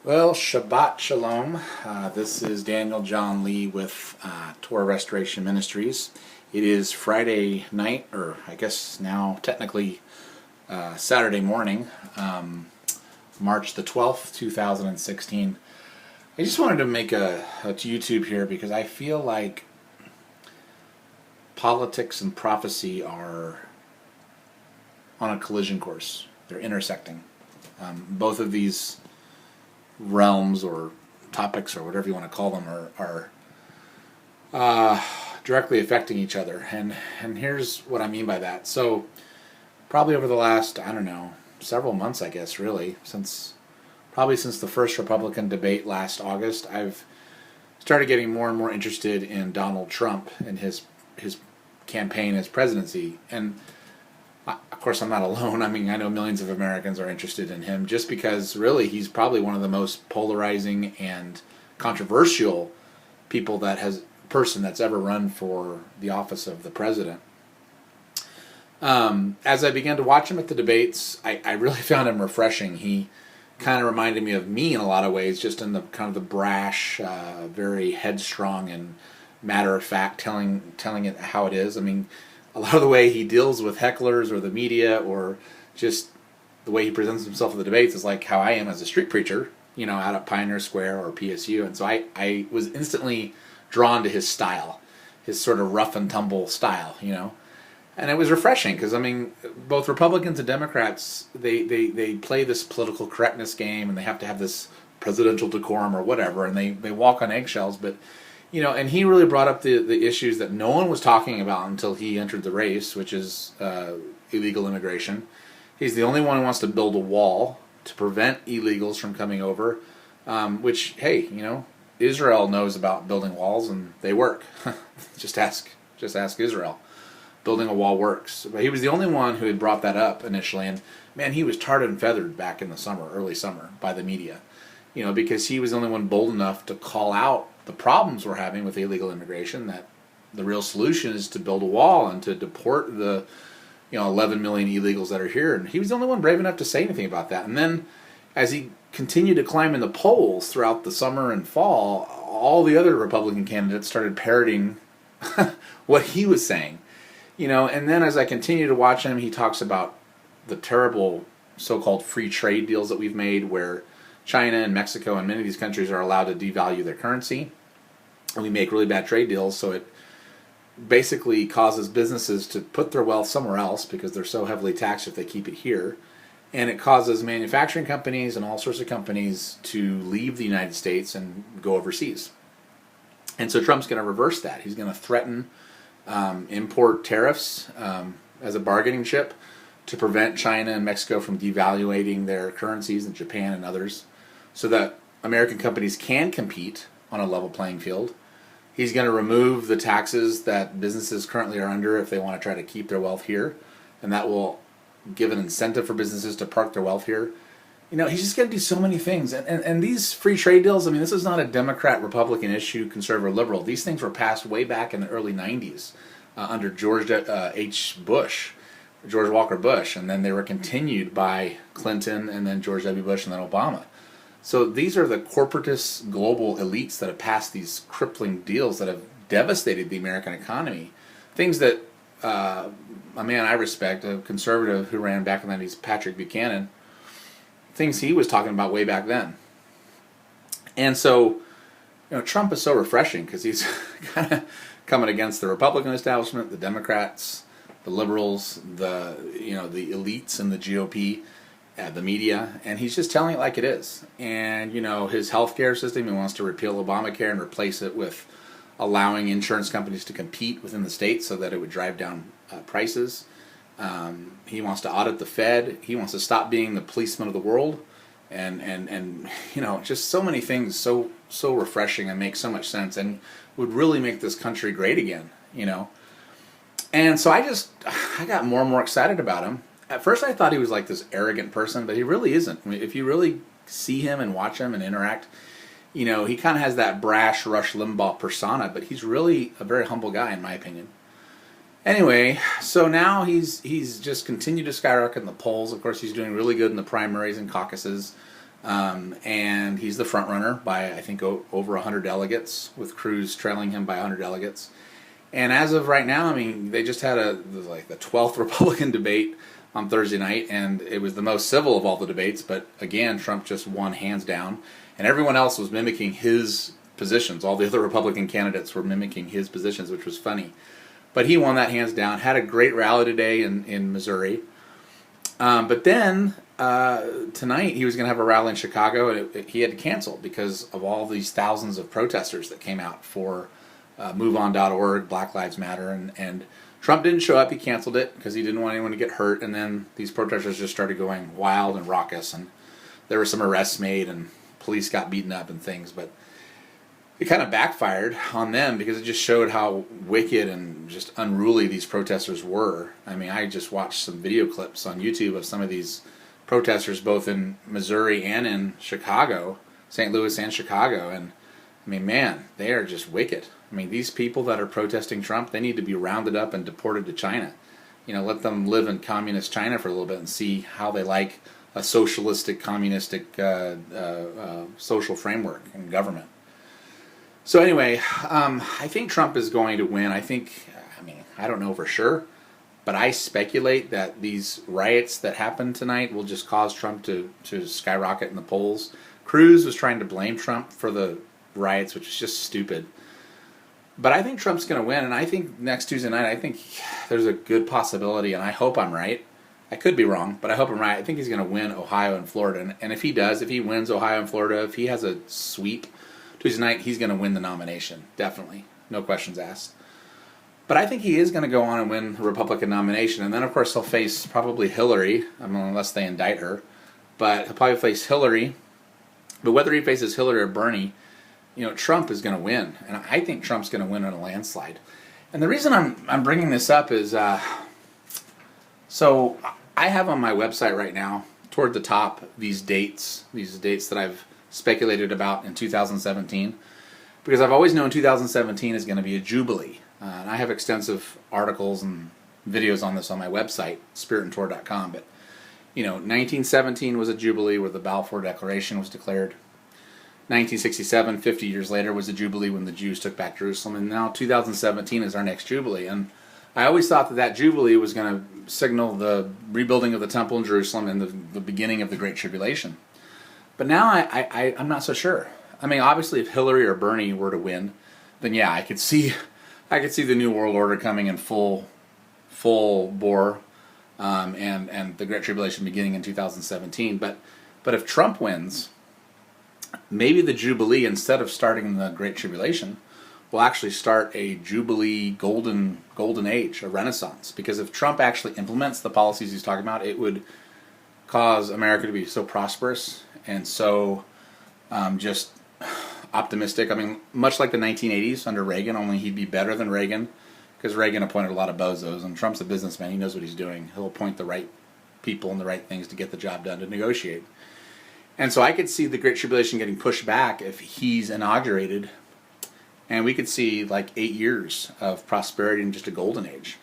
Well, Shabbat Shalom. This is Daniel John Lee with Torah Restoration Ministries. It is Friday night, or I guess now technically Saturday morning, March the 12th, 2016. I just wanted to make a YouTube here because I feel like politics and prophecy are on a collision course. They're intersecting. Both of these realms or topics or whatever you want to call them are directly affecting each other, and here's what I mean by that. So probably over the last, I don't know, several months, I guess, really, since the first Republican debate last August, I've started getting more and more interested in Donald Trump and his campaign, his presidency. And of course, I'm not alone. I mean, I know millions of Americans are interested in him just because, really, he's probably one of the most polarizing and controversial person that's ever run for the office of the president. As I began to watch him at the debates, I really found him refreshing. He kind of reminded me of me in a lot of ways, just in the kind of the brash, very headstrong and matter of fact, telling it how it is. I mean, a lot of the way he deals with hecklers or the media or just the way he presents himself at the debates is like how I am as a street preacher, out at Pioneer Square or PSU. And so I was instantly drawn to his style, his sort of rough and tumble style, And it was refreshing because, I mean, both Republicans and Democrats, they play this political correctness game and they have to have this presidential decorum or whatever, and they walk on eggshells, but and he really brought up the issues that no one was talking about until he entered the race, which is illegal immigration. He's the only one who wants to build a wall to prevent illegals from coming over, which, hey, Israel knows about building walls and they work. Just ask Israel. Building a wall works. But he was the only one who had brought that up initially, and man, he was tarred and feathered back in the early summer, by the media. Because he was the only one bold enough to call out the problems we're having with illegal immigration, that the real solution is to build a wall and to deport the 11 million illegals that are here. And he was the only one brave enough to say anything about that. And then as he continued to climb in the polls throughout the summer and fall, all the other Republican candidates started parroting what he was saying. And then as I continue to watch him, he talks about the terrible so-called free trade deals that we've made, where China and Mexico and many of these countries are allowed to devalue their currency, and we make really bad trade deals, so it basically causes businesses to put their wealth somewhere else because they're so heavily taxed if they keep it here, and it causes manufacturing companies and all sorts of companies to leave the United States and go overseas. And so Trump's going to reverse that. He's going to threaten import tariffs as a bargaining chip to prevent China and Mexico from devaluating their currencies, and Japan and others, so that American companies can compete on a level playing field. He's going to remove the taxes that businesses currently are under if they want to try to keep their wealth here, and that will give an incentive for businesses to park their wealth here. He's just going to do so many things. And these free trade deals, I mean, this is not a Democrat-Republican issue, conservative-liberal. These things were passed way back in the early 90s under George Walker Bush, and then they were continued by Clinton and then George W. Bush and then Obama. So these are the corporatist global elites that have passed these crippling deals that have devastated the American economy. Things that a man I respect, a conservative who ran back in the 90s, Patrick Buchanan, things he was talking about way back then. And so, Trump is so refreshing because he's kind of coming against the Republican establishment, the Democrats, the liberals, the elites in the GOP, the media, and he's just telling it like it is. And his healthcare system, he wants to repeal Obamacare and replace it with allowing insurance companies to compete within the states so that it would drive down prices. He wants to audit the Fed. He wants to stop being the policeman of the world, and just so many things so refreshing and make so much sense and would really make this country great again. And so I got more and more excited about him. At first I thought he was like this arrogant person, but he really isn't. I mean, if you really see him and watch him and interact, he kind of has that brash Rush Limbaugh persona, but he's really a very humble guy in my opinion. Anyway, so now he's just continued to skyrocket in the polls. Of course, he's doing really good in the primaries and caucuses. And he's the front runner by, I think, over 100 delegates, with Cruz trailing him by 100 delegates. And as of right now, I mean, they just had the 12th Republican debate on Thursday night, and it was the most civil of all the debates. But again, Trump just won hands down, and everyone else was mimicking his positions. All the other Republican candidates were mimicking his positions, which was funny. But he won that hands down. Had a great rally today in Missouri. But then tonight he was going to have a rally in Chicago, and he had to cancel because of all these thousands of protesters that came out for MoveOn.org, Black Lives Matter, and Trump didn't show up. He canceled it because he didn't want anyone to get hurt. And then these protesters just started going wild and raucous, and there were some arrests made, and police got beaten up and things. But it kind of backfired on them because it just showed how wicked and just unruly these protesters were. I mean, I just watched some video clips on YouTube of some of these protesters, both in Missouri and in Chicago, St. Louis and Chicago, and I mean, man, they are just wicked. I mean, these people that are protesting Trump, they need to be rounded up and deported to China. You know, let them live in communist China for a little bit and see how they like a socialistic, communistic social framework and government. So anyway, I think Trump is going to win. I don't know for sure, but I speculate that these riots that happened tonight will just cause Trump to skyrocket in the polls. Cruz was trying to blame Trump for the riots, which is just stupid. But I think Trump's going to win, and I think next Tuesday night, I think there's a good possibility, and I hope I'm right. I could be wrong, but I hope I'm right. I think he's going to win Ohio and Florida, and if he does, if he wins Ohio and Florida, if he has a sweep Tuesday night, he's going to win the nomination, definitely. No questions asked. But I think he is going to go on and win the Republican nomination, and then, of course, he'll face probably Hillary, unless they indict her, but he'll probably face Hillary. But whether he faces Hillary or Bernie, you know, Trump is going to win, and I think Trump's going to win in a landslide. And the reason I'm bringing this up is, so I have on my website right now, toward the top, these dates that I've speculated about in 2017, because I've always known 2017 is going to be a jubilee. And I have extensive articles and videos on this on my website, spiritandtour.com. But, you know, 1917 was a jubilee where the Balfour Declaration was declared. 1967, 50 years later, was a jubilee when the Jews took back Jerusalem. And now 2017 is our next jubilee. And I always thought that jubilee was going to signal the rebuilding of the temple in Jerusalem and the beginning of the Great Tribulation. But now I'm not so sure. I mean, obviously, if Hillary or Bernie were to win, then yeah, I could see the New World Order coming in full bore, and the Great Tribulation beginning in 2017. But if Trump wins, maybe the Jubilee, instead of starting the Great Tribulation, will actually start a Jubilee golden age, a renaissance. Because if Trump actually implements the policies he's talking about, it would cause America to be so prosperous and so just optimistic. I mean, much like the 1980s under Reagan, only he'd be better than Reagan, because Reagan appointed a lot of bozos, and Trump's a businessman. He knows what he's doing. He'll appoint the right people and the right things to get the job done, to negotiate. And so I could see the Great Tribulation getting pushed back if he's inaugurated, and we could see like 8 years of prosperity and just a golden age.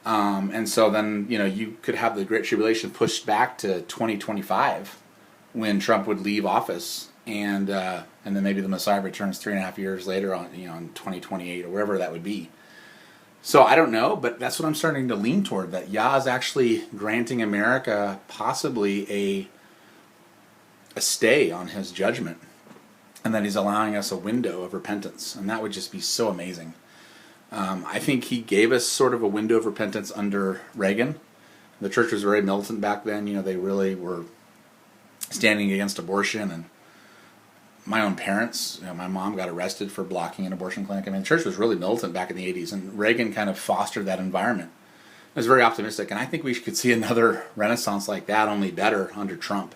And so then, you know, you could have the Great Tribulation pushed back to 2025 when Trump would leave office, and then maybe the Messiah returns 3.5 years later in 2028 or wherever that would be. So I don't know, but that's what I'm starting to lean toward, that Yah is actually granting America possibly a stay on his judgment, and that he's allowing us a window of repentance, and that would just be so amazing. I think he gave us sort of a window of repentance under Reagan. The church was very militant back then. You know, they really were standing against abortion, and my own parents, my mom got arrested for blocking an abortion clinic. I mean, the church was really militant back in the 80s, and Reagan kind of fostered that environment. It was very optimistic, and I think we could see another renaissance like that, only better, under Trump.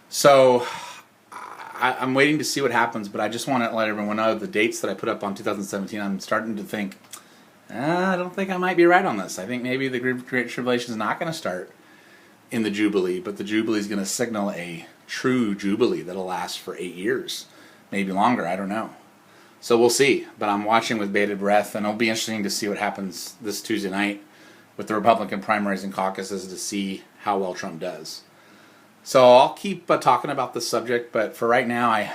So I'm waiting to see what happens, but I just want to let everyone know the dates that I put up on 2017, I'm starting to think, I don't think I might be right on this. I think maybe the Great Tribulation is not going to start in the Jubilee, but the Jubilee is going to signal a true Jubilee that'll last for 8 years, maybe longer, I don't know. So we'll see, but I'm watching with bated breath, and it'll be interesting to see what happens this Tuesday night with the Republican primaries and caucuses to see how well Trump does. So I'll keep talking about this subject, but for right now, I